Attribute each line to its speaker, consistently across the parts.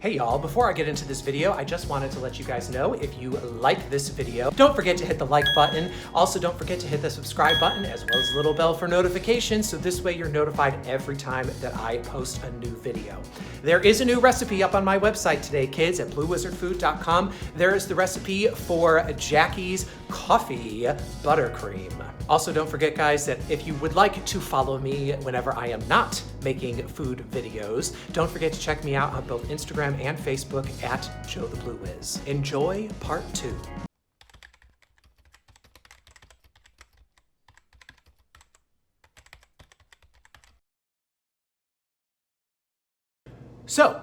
Speaker 1: Hey y'all, before I get into this video, I just wanted to let you guys know if you like this video, don't forget to hit the like button. Also, don't forget to hit the subscribe button as well as the little bell for notifications, so this way you're notified every time that I post a new video. There is a new recipe up on my website today, kids, at bluewizardfood.com. There is the recipe for Jackie's coffee buttercream. Also, don't forget, guys, that if you would like to follow me whenever I am not making food videos, don't forget to check me out on both Instagram and Facebook at Joe the Blue Wiz. Enjoy part 2. So,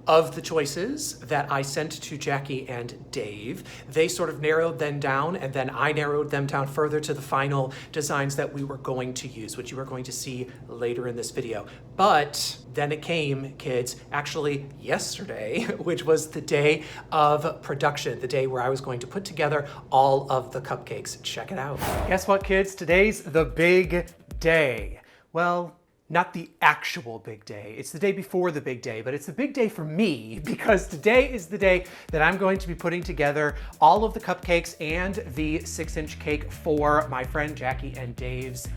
Speaker 1: of the choices that I sent to Jackie and Dave, they sort of narrowed them down, and then I narrowed them down further to the final designs that we were going to use, which you are going to see later in this video. But then it came, kids, actually yesterday, which was the day of production, the day where I was going to put together all of the cupcakes. Check it out. Guess what, kids? Today's the big day. Well, not the actual big day. It's the day before the big day, but it's a big day for me because today is the day that I'm going to be putting together all of the cupcakes and the 6-inch cake for my friend Jackie and Dave's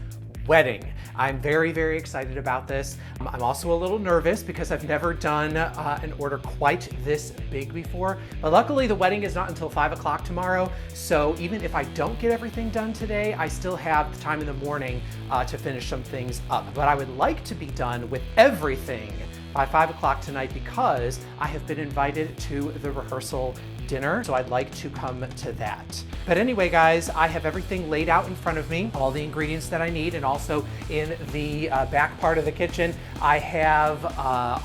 Speaker 1: wedding. I'm very, very excited about this. I'm also a little nervous because I've never done an order quite this big before, but luckily the wedding is not until 5 o'clock tomorrow, so even if I don't get everything done today, I still have the time in the morning to finish some things up. But I would like to be done with everything by 5 o'clock tonight because I have been invited to the rehearsal dinner, so I'd like to come to that. But anyway, guys, I have everything laid out in front of me, all the ingredients that I need, and also in the back part of the kitchen, I have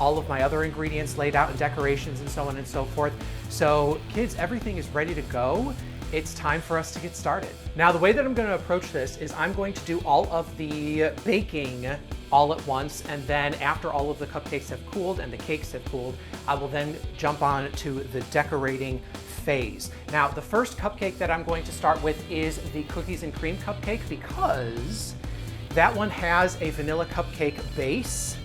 Speaker 1: all of my other ingredients laid out and decorations and so on and so forth. So kids, everything is ready to go. It's time for us to get started. Now, the way that I'm going to approach this is I'm going to do all of the baking all at once, and then after all of the cupcakes have cooled and the cakes have cooled, I will then jump on to the decorating phase. Now, the first cupcake that I'm going to start with is the cookies and cream cupcake because that one has a vanilla cupcake base.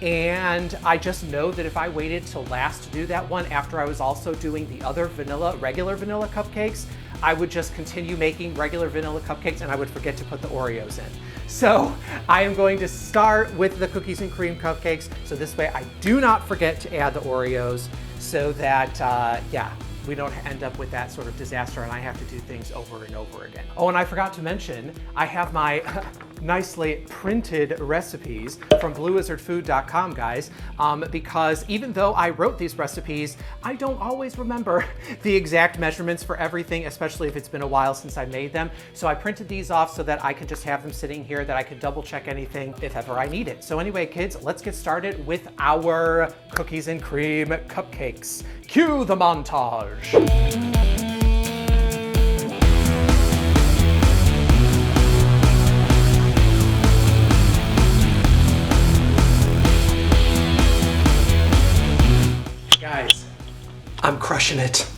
Speaker 1: And I just know that if I waited till last to do that one after I was also doing the other regular vanilla cupcakes, I would just continue making regular vanilla cupcakes and I would forget to put the Oreos in. So I am going to start with the cookies and cream cupcakes. So this way I do not forget to add the Oreos so that, yeah, we don't end up with that sort of disaster and I have to do things over and over again. Oh, and I forgot to mention, I have my nicely printed recipes from bluewizardfood.com, guys, because even though I wrote these recipes, I don't always remember the exact measurements for everything, especially if it's been a while since I made them. So I printed these off so that I can just have them sitting here, that I can double check anything if ever I need it. So anyway, kids, let's get started with our cookies and cream cupcakes. Cue the montage. Guys, I'm crushing it.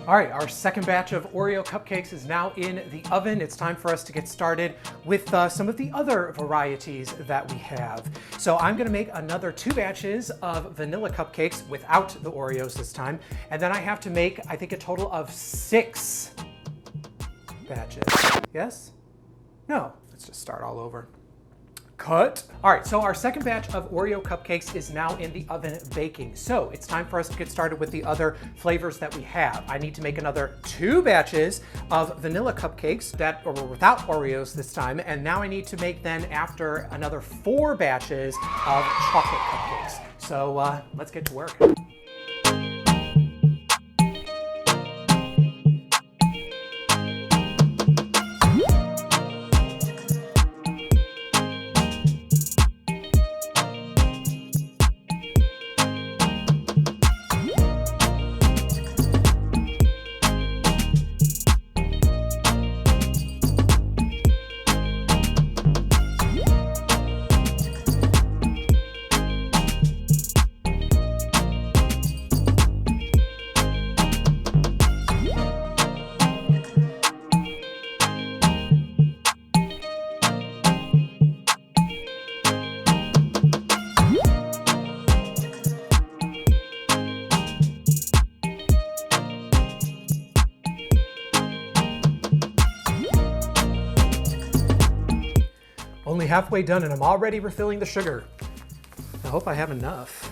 Speaker 1: All right, our second batch of Oreo cupcakes is now in the oven. It's time for us to get started with some of the other varieties that we have. So I'm gonna make another 2 batches of vanilla cupcakes without the Oreos this time. And then I have to make, I think, a total of 6 batches. Yes? No, let's just start all over. Cut. All right, so our second batch of Oreo cupcakes is now in the oven baking. So it's time for us to get started with the other flavors that we have. I need to make another 2 batches of vanilla cupcakes that are without Oreos this time. And now I need to make then after another 4 batches of chocolate cupcakes. So let's get to work. halfway done and I'm already refilling the sugar. I hope I have enough.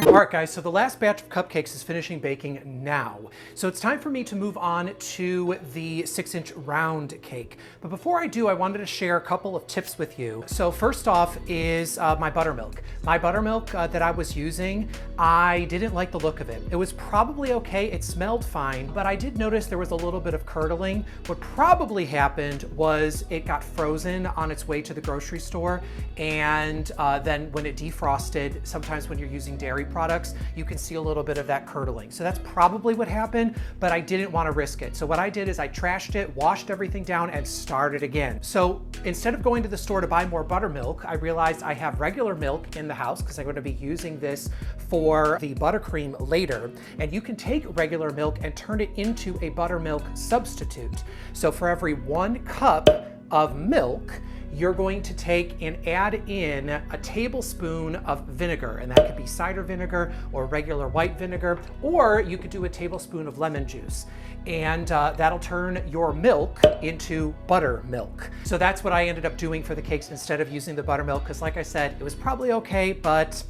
Speaker 1: All right, guys, so the last batch of cupcakes is finishing baking now. So it's time for me to move on to the 6-inch round cake. But before I do, I wanted to share a couple of tips with you. So first off is my buttermilk. My buttermilk that I was using, I didn't like the look of it. It was probably okay, it smelled fine, but I did notice there was a little bit of curdling. What probably happened was it got frozen on its way to the grocery store, and then when it defrosted, sometimes when you're using dairy products, you can see a little bit of that curdling. So that's probably what happened, but I didn't want to risk it. So what I did is I trashed it, washed everything down, and started again. So instead of going to the store to buy more buttermilk, I realized I have regular milk in the house because I'm going to be using this for the buttercream later. And you can take regular milk and turn it into a buttermilk substitute. So for every 1 cup of milk, you're going to take and add in a tablespoon of vinegar, and that could be cider vinegar or regular white vinegar, or you could do a tablespoon of lemon juice. And that'll turn your milk into buttermilk. So that's what I ended up doing for the cakes instead of using the buttermilk, because like I said, it was probably okay, but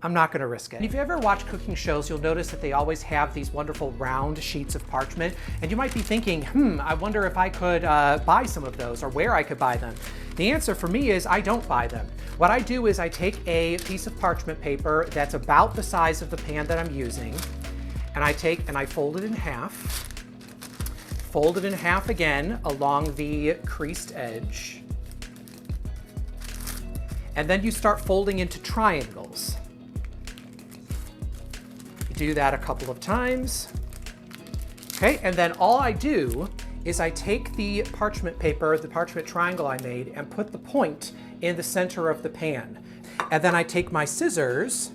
Speaker 1: I'm not gonna risk it. And if you ever watch cooking shows, you'll notice that they always have these wonderful round sheets of parchment. And you might be thinking, I wonder if I could buy some of those or where I could buy them. The answer for me is I don't buy them. What I do is I take a piece of parchment paper that's about the size of the pan that I'm using, and I take and I fold it in half. Fold it in half again along the creased edge. And then you start folding into triangles. Do that a couple of times. Okay, and then all I do is I take the parchment paper, the parchment triangle I made, and put the point in the center of the pan. And then I take my scissors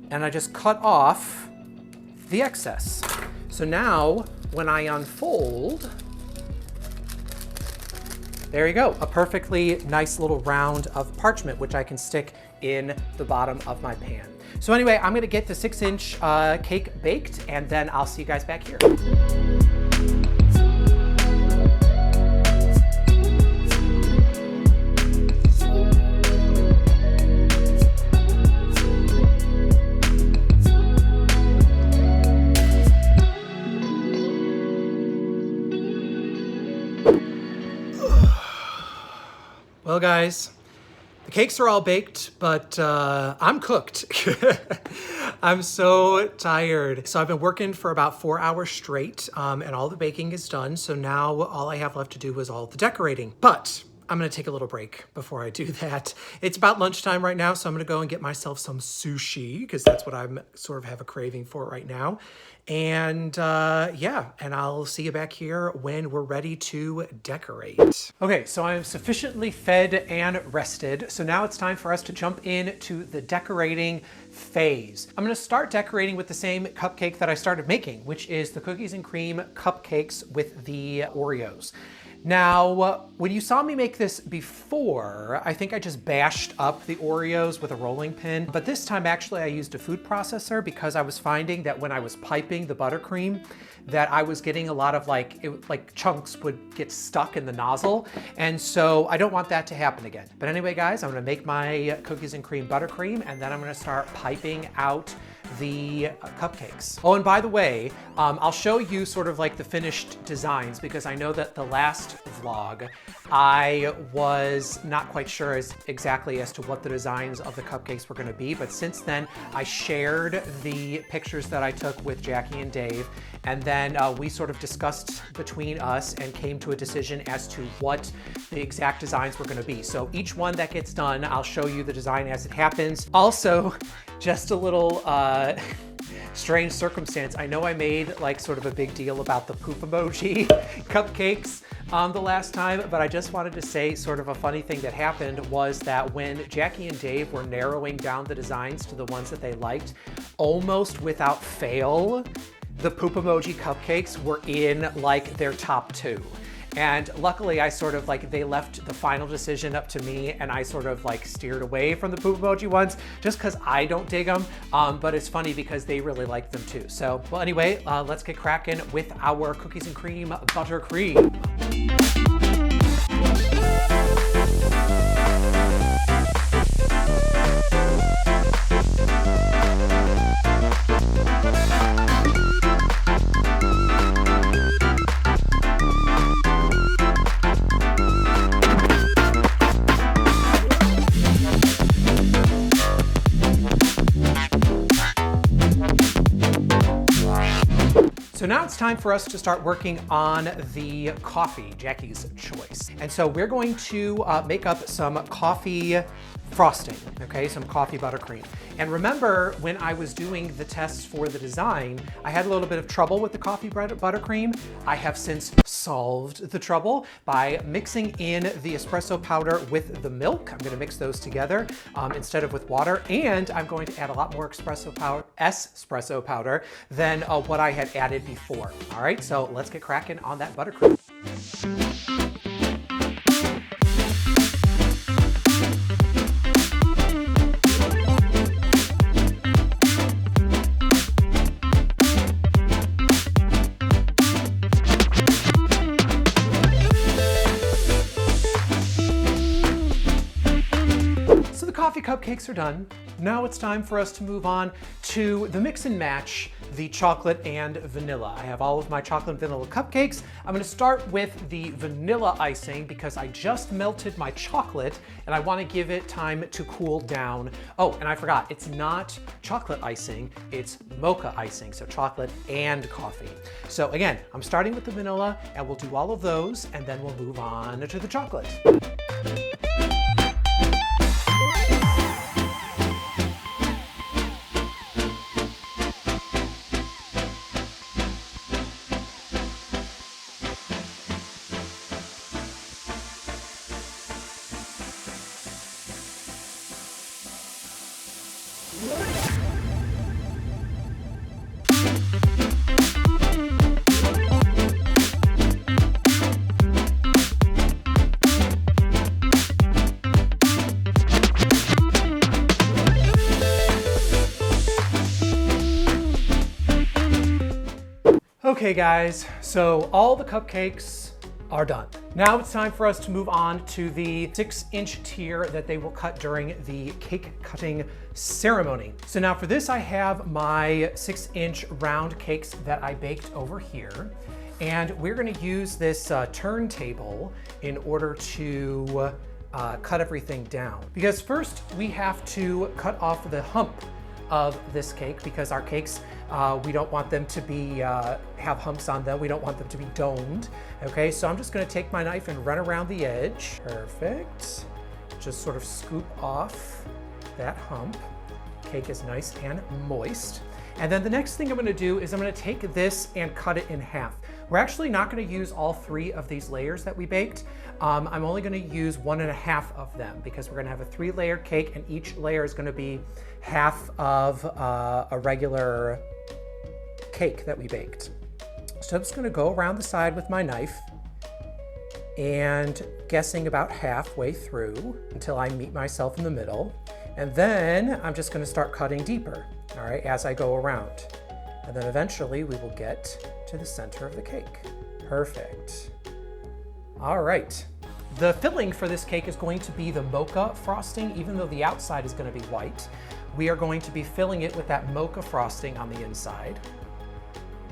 Speaker 1: and I just cut off the excess. So now when I unfold, there you go, a perfectly nice little round of parchment, which I can stick in the bottom of my pan. So anyway, I'm gonna get the 6-inch cake baked, and then I'll see you guys back here. Well, guys, the cakes are all baked, but I'm cooked. I'm so tired. So I've been working for about 4 hours straight, and all the baking is done. So now all I have left to do is all the decorating. But I'm gonna take a little break before I do that. It's about lunchtime right now, so I'm gonna go and get myself some sushi, because that's what I'm sort of have a craving for right now. And yeah, and I'll see you back here when we're ready to decorate. Okay, so I'm sufficiently fed and rested. So now it's time for us to jump into the decorating phase. I'm gonna start decorating with the same cupcake that I started making, which is the cookies and cream cupcakes with the Oreos. Now, when you saw me make this before, I think I just bashed up the Oreos with a rolling pin, but this time actually I used a food processor because I was finding that when I was piping the buttercream, that I was getting a lot of like chunks would get stuck in the nozzle. And so I don't want that to happen again. But anyway, guys, I'm gonna make my cookies and cream buttercream, and then I'm gonna start piping out the cupcakes. Oh, and by the way, I'll show you sort of like the finished designs, because I know that the last vlog, I was not quite sure exactly as to what the designs of the cupcakes were gonna be, but since then I shared the pictures that I took with Jackie and Dave, and then we sort of discussed between us and came to a decision as to what the exact designs were gonna be. So each one that gets done, I'll show you the design as it happens. Also, just a little strange circumstance. I know I made like sort of a big deal about the poop emoji cupcakes the last time, but I just wanted to say sort of a funny thing that happened was that when Jackie and Dave were narrowing down the designs to the ones that they liked, almost without fail, the poop emoji cupcakes were in like their top 2. And luckily I sort of like, they left the final decision up to me, and I sort of like steered away from the poop emoji ones just because I don't dig them. But it's funny because they really like them too. So, well, anyway, let's get cracking with our cookies and cream buttercream. So now it's time for us to start working on the coffee, Jackie's choice. And so we're going to make up some coffee frosting, okay, some coffee buttercream. And remember, when I was doing the tests for the design, I had a little bit of trouble with the coffee buttercream. I have since solved the trouble by mixing in the espresso powder with the milk. I'm gonna mix those together instead of with water, and I'm going to add a lot more espresso powder than what I had added before. All right, so let's get cracking on that buttercream. Coffee cupcakes are done. Now it's time for us to move on to the mix and match, the chocolate and vanilla. I have all of my chocolate and vanilla cupcakes. I'm gonna start with the vanilla icing because I just melted my chocolate and I wanna give it time to cool down. Oh, and I forgot, it's not chocolate icing, it's mocha icing, so chocolate and coffee. So again, I'm starting with the vanilla and we'll do all of those and then we'll move on to the chocolate. Okay guys, so all the cupcakes are done. Now it's time for us to move on to the 6-inch tier that they will cut during the cake cutting ceremony. So now for this, I have my 6-inch round cakes that I baked over here. And we're gonna use this turntable in order to cut everything down. Because first we have to cut off the hump of this cake because our cakes, we don't want them to be have humps on them. We don't want them to be domed. Okay, so I'm just gonna take my knife and run around the edge. Perfect. Just sort of scoop off that hump. Cake is nice and moist. And then the next thing I'm gonna do is I'm gonna take this and cut it in half. We're actually not gonna use all 3 of these layers that we baked. I'm only gonna use 1.5 of them because we're gonna have a 3-layer cake and each layer is gonna be half of a regular cake that we baked. So I'm just gonna go around the side with my knife and guessing about halfway through until I meet myself in the middle. And then I'm just gonna start cutting deeper, all right, as I go around. And then eventually we will get to the center of the cake. Perfect. All right. The filling for this cake is going to be the mocha frosting, even though the outside is going to be white. We are going to be filling it with that mocha frosting on the inside.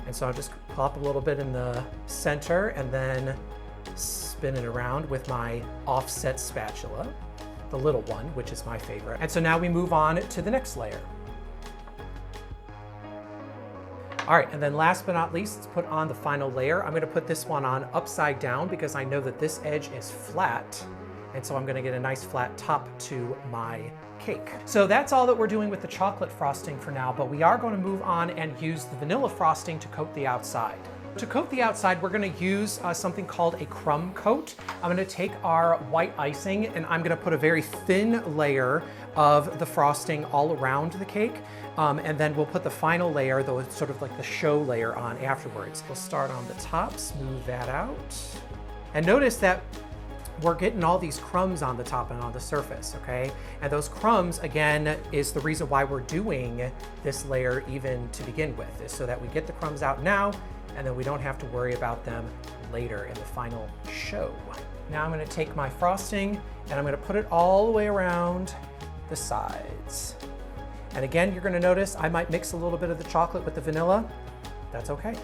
Speaker 1: And so I'll just pop a little bit in the center and then spin it around with my offset spatula, the little one, which is my favorite. And so now we move on to the next layer. All right, and then last but not least, let's put on the final layer. I'm gonna put this one on upside down because I know that this edge is flat, and so I'm gonna get a nice flat top to my cake. So that's all that we're doing with the chocolate frosting for now, but we are gonna move on and use the vanilla frosting to coat the outside. To coat the outside, we're gonna use something called a crumb coat. I'm gonna take our white icing and I'm gonna put a very thin layer of the frosting all around the cake. And then we'll put the final layer, though it's sort of like the show layer, on afterwards. We'll start on the top, smooth that out. And notice that we're getting all these crumbs on the top and on the surface, okay? And those crumbs, again, is the reason why we're doing this layer even to begin with, is so that we get the crumbs out now, and then we don't have to worry about them later in the final show. Now I'm gonna take my frosting and I'm gonna put it all the way around the sides. And again, you're gonna notice I might mix a little bit of the chocolate with the vanilla. That's okay.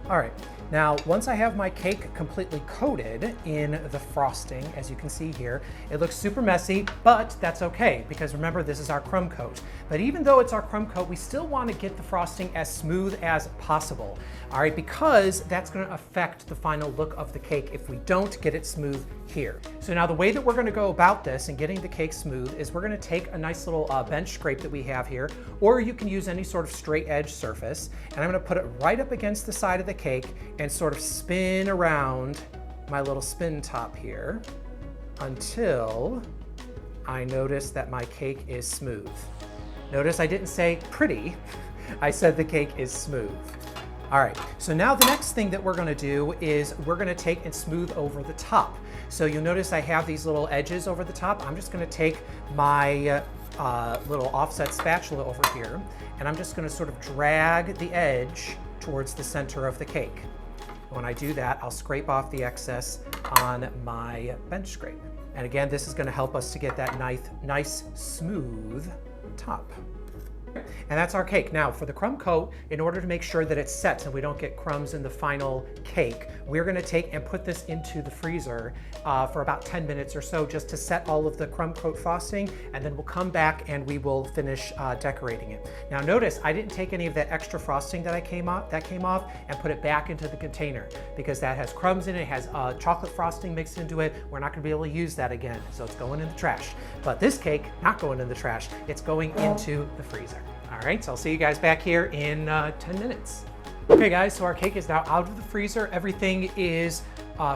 Speaker 1: All right, now once I have my cake completely coated in the frosting, as you can see here, it looks super messy, but that's okay, because remember, this is our crumb coat. But even though it's our crumb coat, we still want to get the frosting as smooth as possible, all right, because that's going to affect the final look of the cake if we don't get it smooth here. So now the way that we're going to go about this and getting the cake smooth is we're going to take a nice little bench scrape that we have here, or you can use any sort of straight edge surface, and I'm going to put it right up against the side of the cake and sort of spin around my little spin top here until I notice that my cake is smooth. Notice I didn't say pretty, I said the cake is smooth. All right, so now the next thing that we're gonna do is we're gonna take and smooth over the top. So you'll notice I have these little edges over the top. I'm just gonna take my little offset spatula over here, and I'm just gonna sort of drag the edge towards the center of the cake. When I do that, I'll scrape off the excess on my bench scrape. And again, this is gonna help us to get that nice smooth top. And that's our cake. Now for the crumb coat, in order to make sure that it's set and we don't get crumbs in the final cake, we're gonna take and put this into the freezer for about 10 minutes or so just to set all of the crumb coat frosting, and then we'll come back and we will finish decorating it. Now notice, I didn't take any of that extra frosting that came off and put it back into the container because that has crumbs in it, has chocolate frosting mixed into it. We're not gonna be able to use that again, so it's going in the trash. But this cake, not going in the trash, it's going into the freezer. All right, so I'll see you guys back here in 10 minutes. Okay guys, so our cake is now out of the freezer. Everything is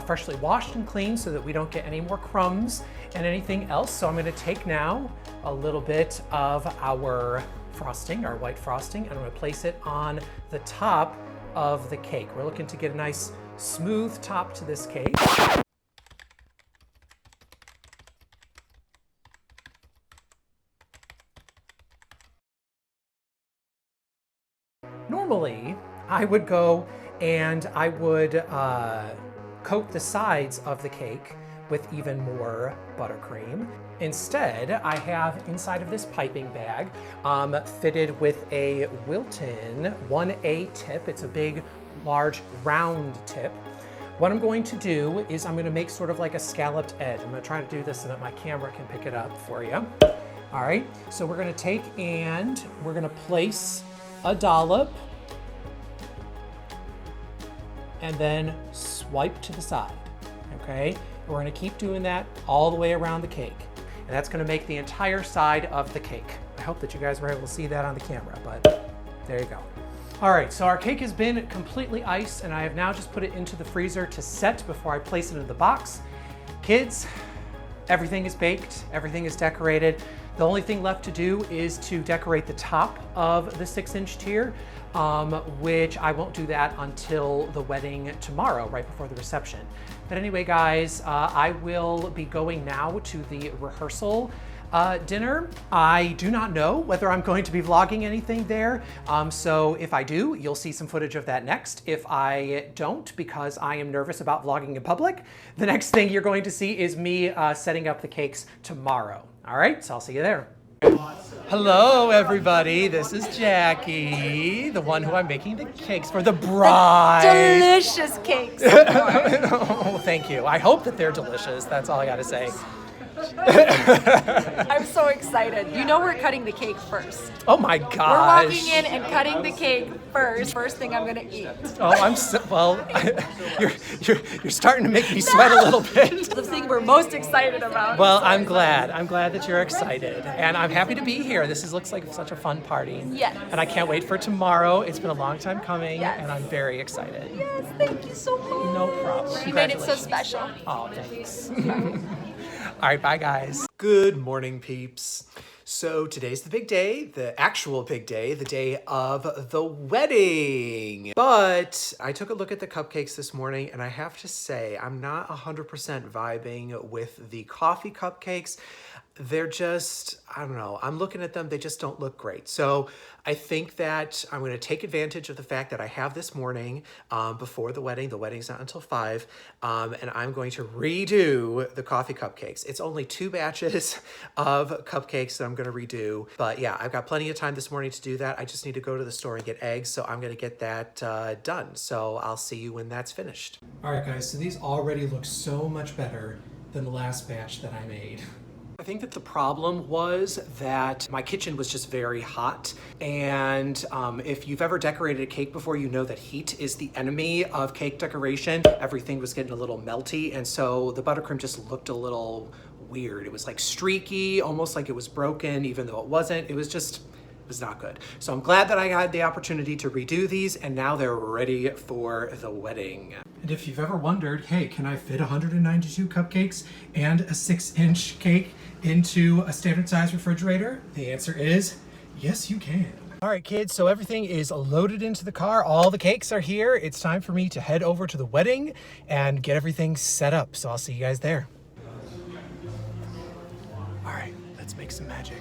Speaker 1: freshly washed and clean so that we don't get any more crumbs and anything else. So I'm gonna take now a little bit of our frosting, our white frosting, and I'm gonna place it on the top of the cake. We're looking to get a nice smooth top to this cake. Normally, I would go and I would coat the sides of the cake with even more buttercream. Instead, I have inside of this piping bag fitted with a Wilton 1A tip. It's a big, large, round tip. What I'm going to do is I'm going to make sort of like a scalloped edge. I'm going to try to do this so that my camera can pick it up for you. All right, so we're going to take and we're going to place a dollop and then swipe to the side, okay? We're gonna keep doing that all the way around the cake. And that's gonna make the entire side of the cake. I hope that you guys were able to see that on the camera, but there you go. All right, so our cake has been completely iced and I have now just put it into the freezer to set before I place it in the box. Kids, everything is baked, everything is decorated. The only thing left to do is to decorate the top of the 6-inch tier, which I won't do that until the wedding tomorrow, right before the reception. But anyway, guys, I will be going now to the rehearsal dinner. I do not know whether I'm going to be vlogging anything there. So if I do, you'll see some footage of that next. If I don't, because I am nervous about vlogging in public, the next thing you're going to see is me setting up the cakes tomorrow. All right, so I'll see you there. Hello, everybody. This is Jackie, the one who I'm making the cakes for the bride.
Speaker 2: Delicious cakes.
Speaker 1: Oh, thank you. I hope that they're delicious. That's all I got to say.
Speaker 2: I'm so excited. You know we're cutting the cake first.
Speaker 1: Oh my gosh.
Speaker 2: We're walking in and cutting the cake first. First thing I'm gonna eat.
Speaker 1: Oh, I'm so, well, you're starting to make me sweat a little bit.
Speaker 2: The thing we're most excited about.
Speaker 1: Well, I'm glad. I'm glad that you're excited. And I'm happy to be here. Looks like such a fun party.
Speaker 2: Yes.
Speaker 1: And I can't wait for tomorrow. It's been a long time coming,
Speaker 2: Yes.
Speaker 1: and I'm very excited.
Speaker 2: Yes, thank you so much.
Speaker 1: No problem.
Speaker 2: You made it so
Speaker 1: Congratulations.
Speaker 2: special.
Speaker 1: Oh, thanks. All right, bye guys. Good morning, peeps. So today's the big day, the actual big day, the day of the wedding. But I took a look at the cupcakes this morning, and I have to say, I'm not 100% vibing with the coffee cupcakes. They're just, I don't know, I'm looking at them, they just don't look great. So I think that I'm gonna take advantage of the fact that I have this morning before the wedding. The wedding's not until 5, and I'm going to redo the coffee cupcakes. It's only 2 batches of cupcakes that I'm gonna redo. But yeah, I've got plenty of time this morning to do that. I just need to go to the store and get eggs, so I'm gonna get that done. So I'll see you when that's finished. All right, guys, so these already look so much better than the last batch that I made. I think that the problem was that my kitchen was just very hot, and if you've ever decorated a cake before, you know that heat is the enemy of cake decoration. Everything was getting a little melty, and so the buttercream just looked a little weird. It was like streaky, almost like it was broken, even though it wasn't. It was not good. So I'm glad that I had the opportunity to redo these, and now they're ready for the wedding. And if you've ever wondered, hey, can I fit 192 cupcakes and a 6-inch cake into a standard size refrigerator? The answer is yes, you can. All right, kids, so everything is loaded into the car. All the cakes are here. It's time for me to head over to the wedding and get everything set up. So I'll see you guys there. All right, let's make some magic.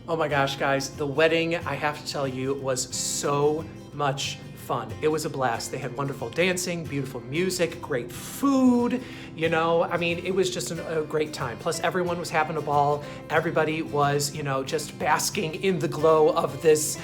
Speaker 1: Oh my gosh, guys, the wedding, I have to tell you, was so much fun. It was a blast. They had wonderful dancing, beautiful music, great food, you know, I mean, it was just a great time. Plus everyone was having a ball. Everybody was, you know, just basking in the glow of this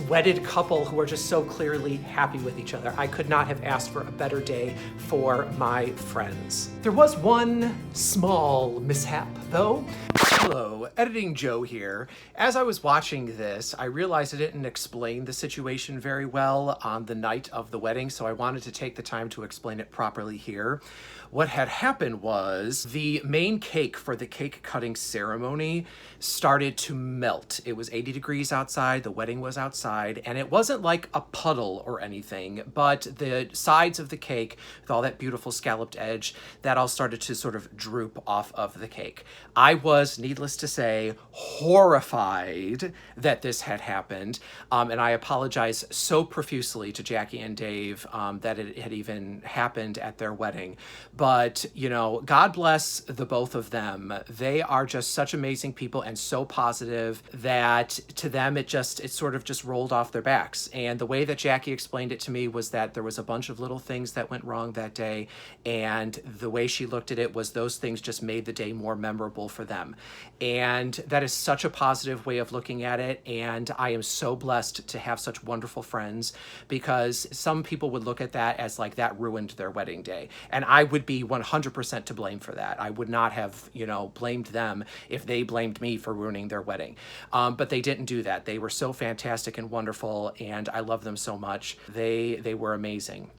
Speaker 1: wedded couple who are just so clearly happy with each other. I could not have asked for a better day for my friends. There was one small mishap though. Hello, Editing Joe here. As I was watching this, I realized I didn't explain the situation very well on the night of the wedding, so I wanted to take the time to explain it properly here. What had happened was the main cake for the cake cutting ceremony started to melt. It was 80 degrees outside, the wedding was outside, and it wasn't like a puddle or anything, but the sides of the cake, with all that beautiful scalloped edge, that all started to sort of droop off of the cake. I was, needless to say, horrified that this had happened, and I apologize so profusely to Jackie and Dave that it had even happened at their wedding. But, you know, God bless the both of them. They are just such amazing people and so positive that to them it sort of just rolled off their backs. And the way that Jackie explained it to me was that there was a bunch of little things that went wrong that day, and the way she looked at it was those things just made the day more memorable for them. And that is such a positive way of looking at it. And I am so blessed to have such wonderful friends, because some people would look at that as like that ruined their wedding day. And I would be 100% to blame for that. I would not have, blamed them if they blamed me for ruining their wedding. But they didn't do that. They were so fantastic and wonderful, and I love them so much. They were amazing.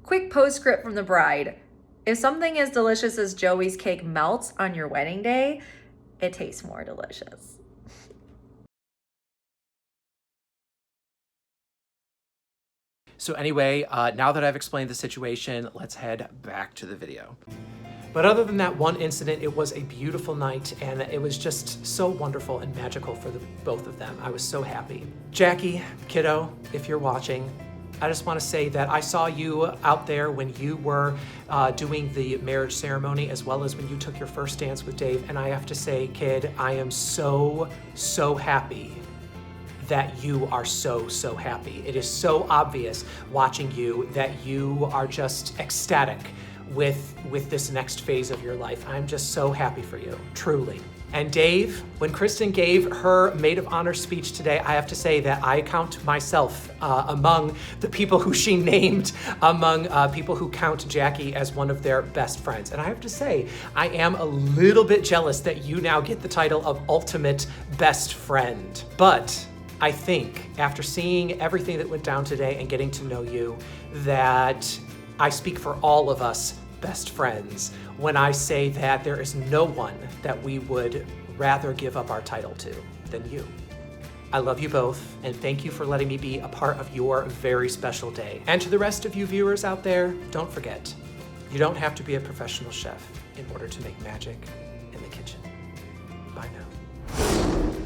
Speaker 3: Quick postscript from the bride. If something as delicious as Joey's cake melts on your wedding day, it tastes more delicious.
Speaker 1: So anyway, now that I've explained the situation, let's head back to the video. But other than that one incident, it was a beautiful night, and it was just so wonderful and magical for the both of them. I was so happy. Jackie, kiddo, if you're watching, I just want to say that I saw you out there when you were doing the marriage ceremony, as well as when you took your first dance with Dave. And I have to say, kid, I am so, so happy that you are so, so happy. It is so obvious watching you that you are just ecstatic with this next phase of your life. I'm just so happy for you, truly. And Dave, when Kristen gave her maid of honor speech today, I have to say that I count myself among the people who she named, among people who count Jackie as one of their best friends. And I have to say, I am a little bit jealous that you now get the title of ultimate best friend. But I think after seeing everything that went down today and getting to know you, that I speak for all of us best friends when I say that there is no one that we would rather give up our title to than you. I love you both, and thank you for letting me be a part of your very special day. And to the rest of you viewers out there, don't forget, you don't have to be a professional chef in order to make magic in the kitchen. Bye now.